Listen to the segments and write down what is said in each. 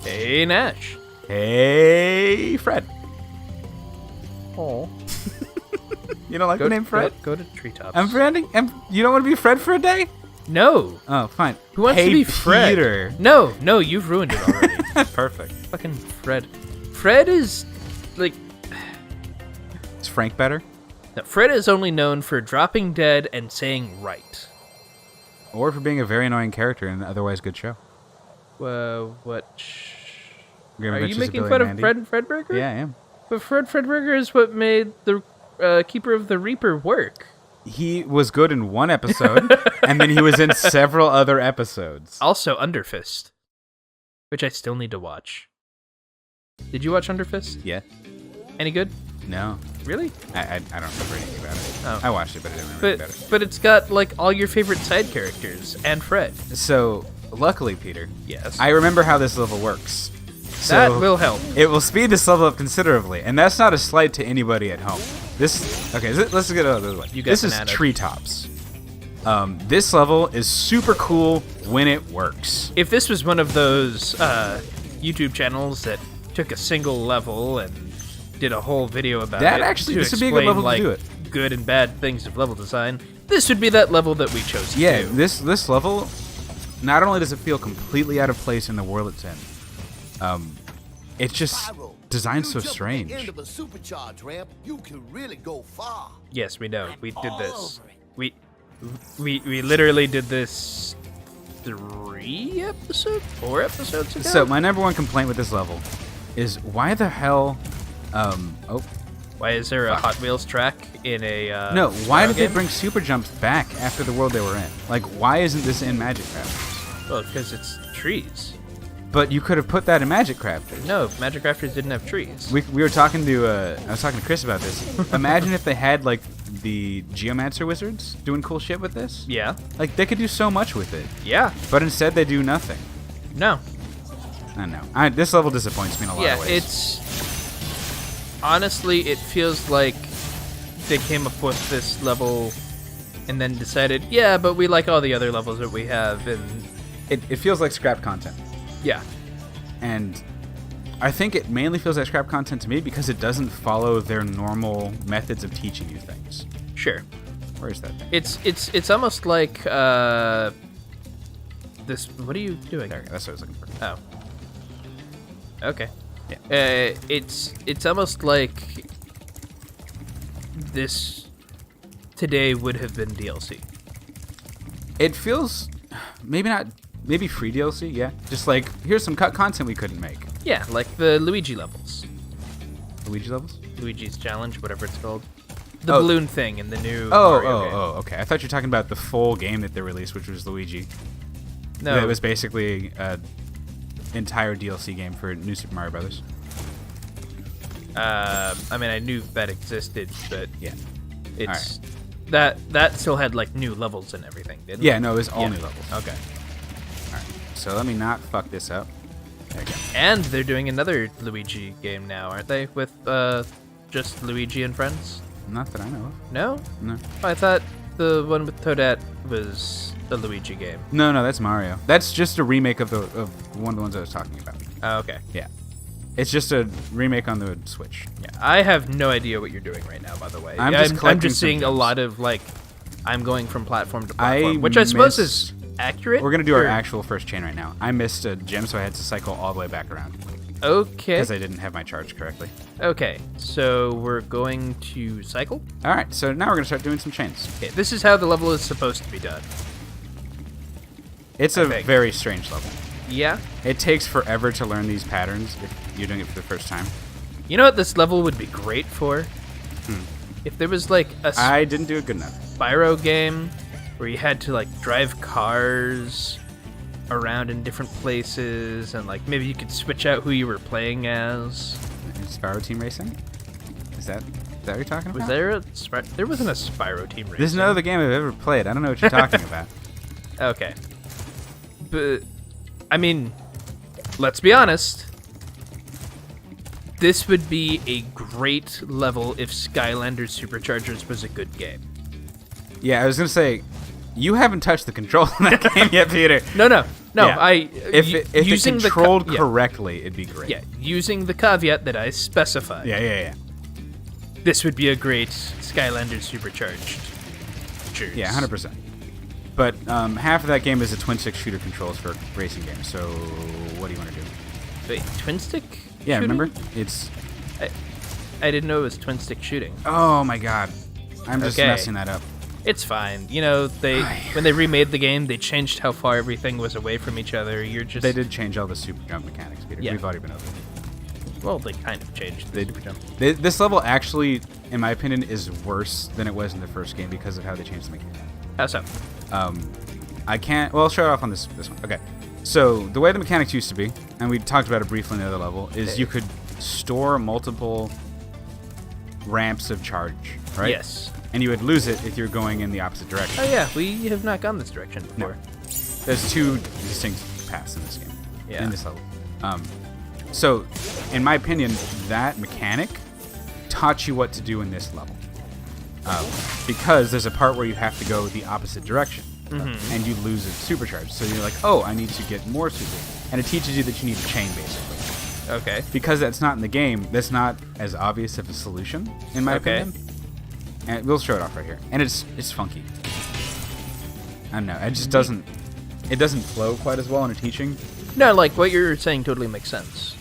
Hey, Nash. Hey, Fred. Oh. You don't like the name Fred? Go to Treetops. I'm Fred. You don't want to be Fred for a day? No. Oh, fine. Who wants to be Fred? Peter. No, you've ruined it already. Perfect. Fucking Fred. Fred is, like... Is Frank better? No, Fred is only known for dropping dead and saying right. Or for being a very annoying character in an otherwise good show. What? Game Are Adventures you making Billy fun and of Mandy? Fredburger? Yeah, I am. But Fredburger is what made the Keeper of the Reaper work. He was good in one episode, and then he was in several other episodes. Also, Underfist, which I still need to watch. Did you watch Underfist? Yeah. Any good? No. Really? I don't remember anything about it. Oh. I watched it, but I didn't remember anything about it. But it's got, like, all your favorite side characters and Fred. So, luckily, Peter, Yes. I remember how this level works. That So, will help. It will speed this level up considerably, and that's not a slight to anybody at home. Let's get out of the way. You got This is bananaed. Treetops. This level is super cool when it works. If this was one of those YouTube channels that took a single level and did a whole video about That it actually, to this would be a explain, good level to like, do it. good and bad things of level design, this would be that level that we chose to Yeah, do. this level, not only does it feel completely out of place in the world it's in, it's just designed so strange. End of a supercharge ramp, you can really go far. Yes, we know. We did this. We literally did this 4 episodes ago? So my number one complaint with this level is why the hell, Why is there a Hot Wheels track in a no, why Spyro did they game? bring super jumps back after the world they were in? Like, why isn't this in Magic Crafters? Well, because it's trees. But you could have put that in Magic Crafters. No, Magic Crafters didn't have trees. We were talking to, I was talking to Chris about this. Imagine if they had, like, the Geomancer wizards doing cool shit with this. Yeah. Like, they could do so much with it. Yeah. But instead they do nothing. No. I don't know. This level disappoints me in a lot Yeah, of ways. it's... Honestly, it feels like they came up with this level and then decided, yeah, but we like all the other levels that we have, and... It feels like scrap content. Yeah. And I think it mainly feels like scrap content to me because it doesn't follow their normal methods of teaching you things. Sure. Where is that thing? It's almost like, this... What are you doing? There, that's what I was looking for. Oh. Okay. Yeah. It's almost like this today would have been DLC. It feels maybe free DLC, yeah. Just like, here's some cut content we couldn't make. Yeah, like the Luigi levels. Luigi levels? Luigi's Challenge, whatever it's called. The Oh. balloon thing in the new Mario game. Okay. I thought you were talking about the full game that they released, which was Luigi. No, It was basically an entire DLC game for New Super Mario Brothers. I mean, I knew that existed, but Yeah. it's that still had like new levels and everything, didn't Yeah, it? no, it was all Yeah. new levels. Okay. Alright. So let me not fuck this up. There you go. And they're doing another Luigi game now, aren't they? With just Luigi and friends? Not that I know of. No? No. I thought the one with Toadette was the Luigi game. No, that's Mario. That's just a remake of one of the ones I was talking about. Oh, okay. Yeah. It's just a remake on the Switch. Yeah, I have no idea what you're doing right now, by the way. I'm just collecting I'm just some seeing a gems. lot of, like, I'm going from platform to I platform, which I suppose missed- is accurate. We're going to do our or- actual first chain right now. I missed a gem, so I had to cycle all the way back around. Okay. Because I didn't have my charge correctly. Okay, so we're going to cycle. Alright, so now we're going to start doing some chains. Okay, this is how the level is supposed to be done. It's a think. very strange level. Yeah? It takes forever to learn these patterns if you're doing it for the first time. You know what this level would be great for? If there was, like, a I didn't do it good enough. Spyro game where you had to, like, drive cars around in different places, and, like, maybe you could switch out who you were playing as. Spyro Team Racing? Is that what you're talking about? Was there a there wasn't a Spyro Team Racing. This is no other game I've ever played. I don't know what you're talking about. Okay. But, I mean, let's be honest. This would be a great level if Skylanders Superchargers was a good game. Yeah, I was going to say, you haven't touched the controls in that game yet, Peter. No, No, Yeah. If it using controlled the correctly, it'd be great. yeah, using the caveat that I specified. Yeah. This would be a great Skylanders supercharged. Cheers. Yeah, 100%. But half of that game is a twin-stick shooter controls for a racing game. So what do you want to do? Wait, twin stick? Yeah, shooting? remember? It's... I didn't know it was twin stick shooting. Oh, my God. I'm just Okay. messing that up. It's fine. You know, when they remade the game, they changed how far everything was away from each other. You're just They did change all the super jump mechanics, Peter. Yeah. We've already been over it. well, they kind of changed the super jump. This level actually, in my opinion, is worse than it was in the first game because of how they changed the mechanics. How so? I can't... Well, I'll show it off on this one. Okay. So, the way the mechanics used to be, and we talked about it briefly in the other level, is you could store multiple ramps of charge, right? Yes. And you would lose it if you're going in the opposite direction. Oh yeah, we have not gone this direction before. There's two distinct paths in this game. Yeah. In this level. So, in my opinion, that mechanic taught you what to do in this level. Because there's a part where you have to go the opposite direction. And you lose it supercharged. So you're like, oh, I need to get more super. And it teaches you that you need a chain, basically. Okay. Because that's not in the game, that's not as obvious of a solution, in my opinion. And we'll show it off right here. And it's funky. I don't know. It just doesn't flow quite as well in a teaching. No, like what you're saying totally makes sense.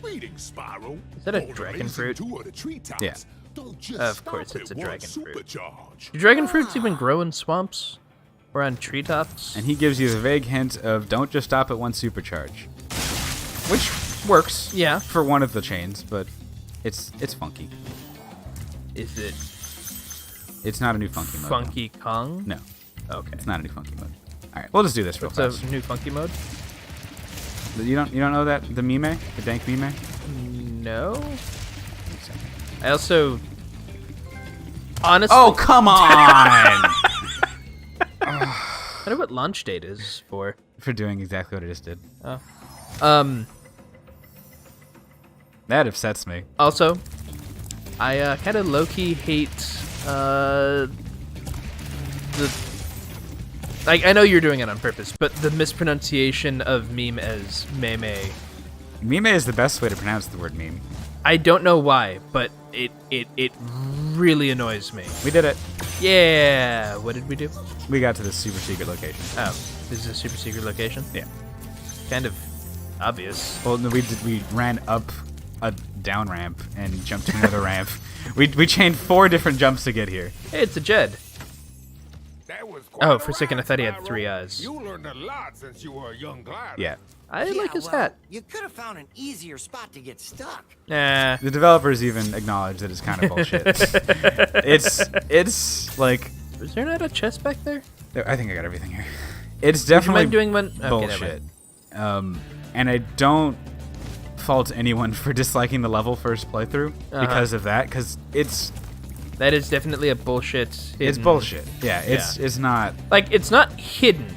Greetings, Spyro. Is that a On the dragon amazing fruit? tour to Treetops. Yeah. Don't just Of stop course it's at a one dragon fruit. supercharge. Do dragon fruits even grow in swamps? Or on treetops? And he gives you the vague hint of don't just stop at one supercharge. Which works Yeah. for one of the chains, but it's funky. Is it It's not a new funky mode. Funky Kong? No, Okay. it's not a new funky mode. All right, we'll just do this real What's fast. a new funky mode? You don't know that the meme, the dank meme? No. I also honestly Oh come on! I don't know what launch date is for. For doing exactly what I just did. Oh. That upsets me. Also, I kind of low-key hate the. Like, I know you're doing it on purpose, but the mispronunciation of meme as meme. Meme is the best way to pronounce the word meme. I don't know why, but it really annoys me. We did it. Yeah. What did we do? We got to this super secret location. Oh, this is a super secret location. Yeah. Kind of obvious. Well, no, we ran up a down ramp and jumped to another ramp. We chained 4 different jumps to get here. Hey, it's a Jed. That was quite Oh, a for a second I ride, thought he had Spyro. 3 eyes. You learned a lot since you were a young glider. Yeah. I like his hat. You could have found an easier spot to get stuck. Nah. The developers even acknowledge that it's kind of bullshit. it's like Was there not a chest back there? I think I got everything here. It's Would you definitely mind doing one? Okay, never bullshit. mind. And I don't fault anyone for disliking the level first playthrough because of that, because That is definitely a bullshit. it's hidden- bullshit. Yeah, it's not. Like, it's not hidden,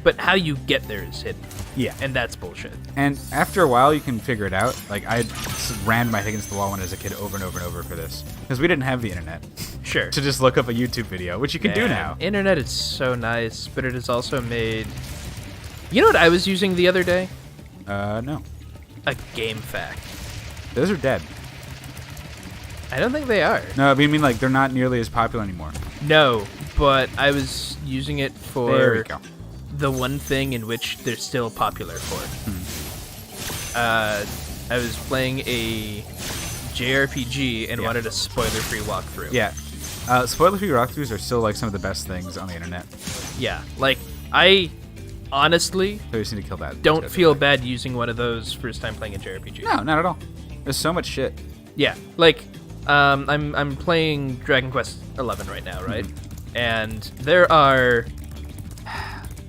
but how you get there is hidden. Yeah, And that's bullshit. and after a while you can figure it out. Like I ran my head against the wall when I was a kid over and over and over for this because we didn't have the internet Sure. to just look up a YouTube video, which you can do Man, now. Internet is so nice, but it has also made... You know what I was using the other day? No, A game fact. those are dead. I don't think they are. No, I mean like they're not nearly as popular anymore. No, but I was using it for There we go. the one thing in which they're still popular for. I was playing a JRPG and Yeah. wanted a spoiler-free walkthrough. Yeah, spoiler-free walkthroughs are still like some of the best things on the internet. Yeah, like, I honestly So we just need to kill that. don't Let's go feel do bad using one of those first time playing a JRPG. it. No, not at all. There's so much shit. Yeah, like, I'm playing Dragon Quest XI right now, right? And there are...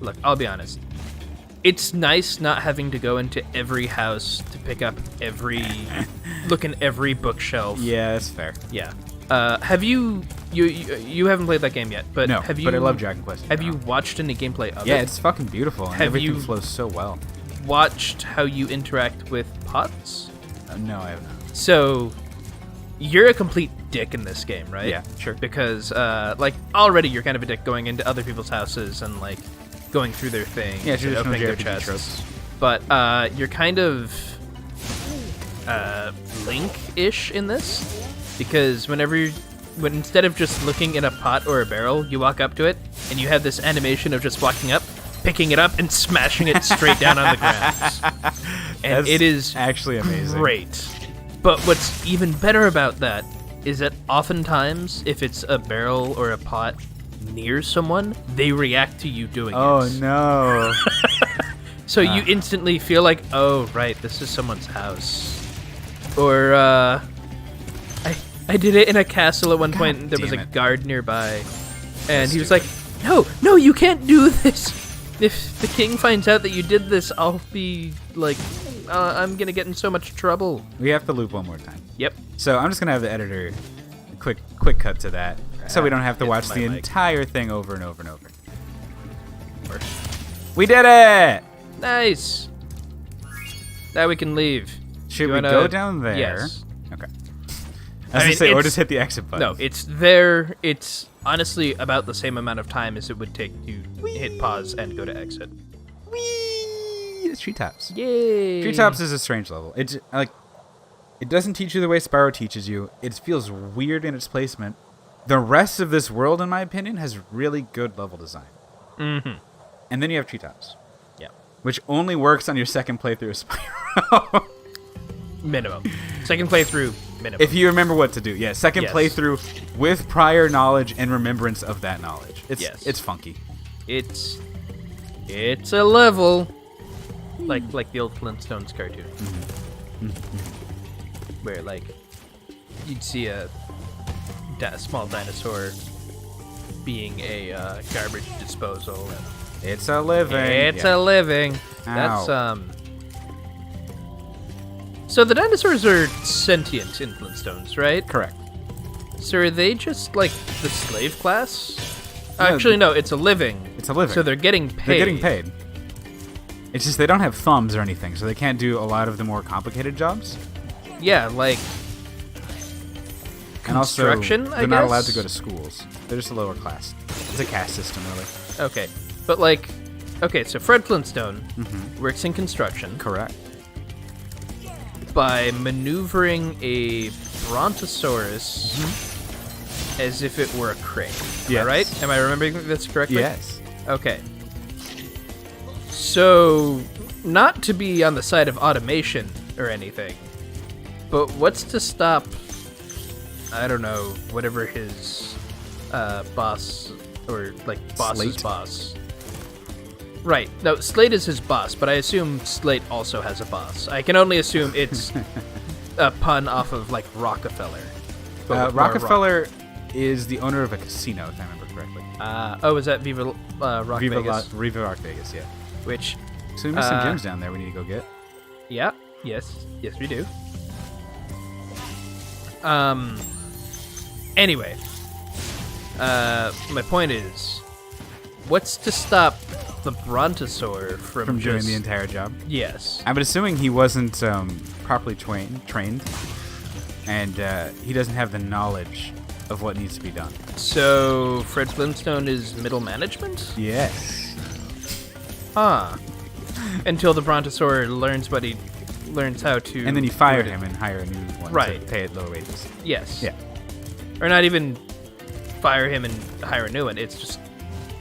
Look, I'll be honest. It's nice not having to go into every house to pick up every... look in every bookshelf. Yeah, that's fair. Yeah. Have you haven't played that game yet, but No, have you... but I love Dragon Quest. Have you watched any gameplay of Yeah, it? it's fucking beautiful, and Have everything you- flows so well. Watched how you interact with pots? No, I have not. So, you're a complete dick in this game, right? Yeah, sure. Because, like, already you're kind of a dick going into other people's houses and, like, going through their thing, Yeah, and traditional opening their JRPG chests. tropes. But you're kind of Link-ish in this, because when instead of just looking in a pot or a barrel, you walk up to it, and you have this animation of just walking up, picking it up, and smashing it straight down on the ground. And That's it is actually amazing. great. But what's even better about that is that oftentimes, if it's a barrel or a pot near someone, they react to you doing Oh it. no. So you instantly feel like, oh, right, this is someone's house. Or, I did it in a castle at one point, and there was a damn it. guard nearby. And he was like, no, you can't do this. If the king finds out that you did this, I'll be, like, I'm gonna get in so much trouble. We have to loop one more time. Yep. So I'm just gonna have the editor quick cut to that, so we don't have to It's watch my the mic. entire thing over and over and over. We did it! Nice. Now we can leave. Should You we wanna- go down there? Yes. Okay. I As I mean, say, or it's- just hit the exit button. No, it's there. It's honestly about the same amount of time as it would take to hit pause and go to exit. Whee! It's Treetops. Yay! Treetops is a strange level. It doesn't teach you the way Spyro teaches you. It feels weird in its placement. The rest of this world, in my opinion, has really good level design. Mm-hmm. And then you have Treetops, Yeah. which only works on your second playthrough of Spyro. Minimum. Second playthrough, minimum. If you remember what to do. Yeah, second Yes. playthrough with prior knowledge and remembrance of that knowledge. It's funky. It's a level like the old Flintstones cartoon, where like you'd see a small dinosaur being a garbage disposal. And It's a living. it's Yeah. a living. Ow. That's So the dinosaurs are sentient in Flintstones, right? Correct. So are they just like the slave class? No, Actually, no, it's a living. It's a living. So they're getting paid. They're getting paid. It's just they don't have thumbs or anything, so they can't do a lot of the more complicated jobs. Yeah, like And also, construction, they're I not guess? allowed to go to schools. They're just a lower class. It's a caste system, really. Okay, but like, okay, so Fred Flintstone Mm-hmm. works in construction Correct. by maneuvering a Brontosaurus as if it were a crane. Am Yes. I right? Am I remembering this correctly? Yes. Okay. So, not to be on the side of automation or anything, but what's to stop, I don't know, whatever his boss, or like boss's Slate? boss. Right. No, Slate is his boss, but I assume Slate also has a boss. I can only assume it's a pun off of like Rockefeller. but with more rock. Rockefeller is the owner of a casino, if I remember correctly. Oh, is that Viva Rock Vegas? Viva Rock Vegas, yeah. Which, So we missed some gems down there we need to go get. yeah, yes, we do. Anyway, my point is, what's to stop the Brontosaur from From doing just- the entire job. Yes. I'm assuming he wasn't properly trained, and he doesn't have the knowledge of what needs to be done. So Fred Flintstone is middle management? Yes. Huh. Until the Brontosaur learns how to. And then you fire him and hire a new one Right. to pay it lower wages. Yes. Yeah. Or not even fire him and hire a new one. It's just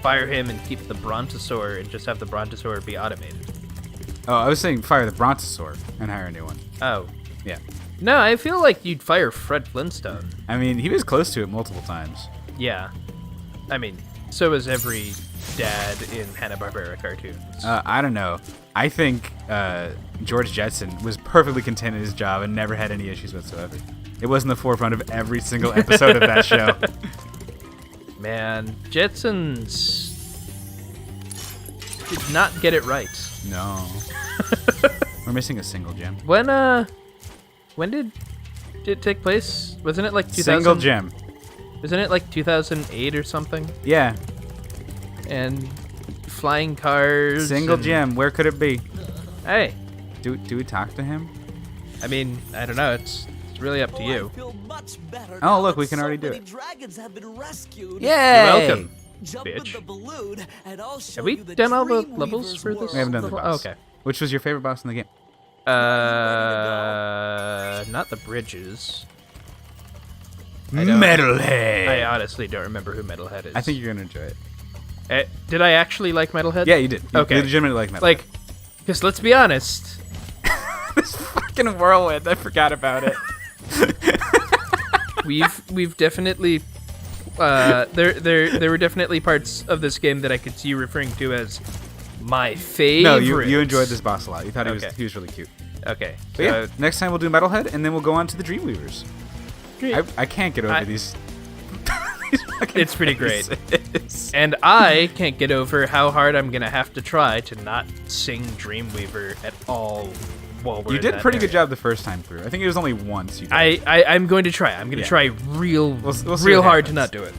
fire him and keep the Brontosaur and just have the Brontosaur be automated. Oh, I was saying fire the Brontosaur and hire a new one. Oh. Yeah. No, I feel like you'd fire Fred Flintstone. I mean, he was close to it multiple times. Yeah. I mean, so is every dad in Hanna-Barbera cartoons. I don't know. I think George Jetson was perfectly content in his job and never had any issues whatsoever. It was in the forefront of every single episode of that show. Man, Jetsons did not get it right. No. We're missing a single gem. When did it take place? Wasn't it like 2000? Single gem. Isn't it like 2008 or something? Yeah. And flying cars. Single and- gem. Where could it be? Hey, Do we talk to him? I mean, I don't know. It's really up to you. I feel much better Oh, now look, that we can so already do many it. dragons have been rescued. Yay! You're welcome. Jump bitch. in the balloon, and I'll show Have we you the done all the Dreamweaver's levels for this? world. We haven't done the level? boss. Okay. Which was your favorite boss in the game? Not the bridges. Metalhead. I honestly don't remember who Metalhead is. I think you're gonna enjoy it. Did I actually like Metalhead? Yeah, you did. You Okay. legitimately like Metalhead. Like, because let's be honest, this fucking whirlwind. I forgot about it. we've definitely there were definitely parts of this game that I could see you referring to as my favorite. No, you enjoyed this boss a lot. You thought Okay. he was really cute. Okay. But yeah, next time we'll do Metalhead, and then we'll go on to the Dreamweavers. I can't get over these. these fucking It's pretty great. faces. And I can't get over how hard I'm gonna have to try to not sing Dreamweaver at all while we're You in did a that pretty good area. job the first time through. I think it was only once you did. I'm going to try. I'm going to Yeah. try real We'll see real what hard to happens. not do it.